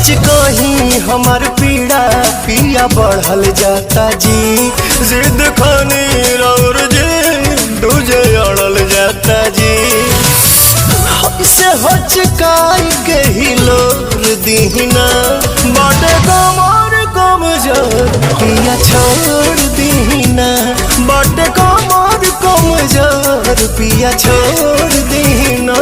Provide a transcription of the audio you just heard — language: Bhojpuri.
सच कहीं हमार पीड़ा पिया बढ़ल जाता जी। जिद खानी और जी दूजे अड़ल जाता जी। से हचकाई के ही लोर दीना बाटे कमर कमजोर पिया छोड़ दीना। बाटे कमर कमजोर पिया छोड़ दीना।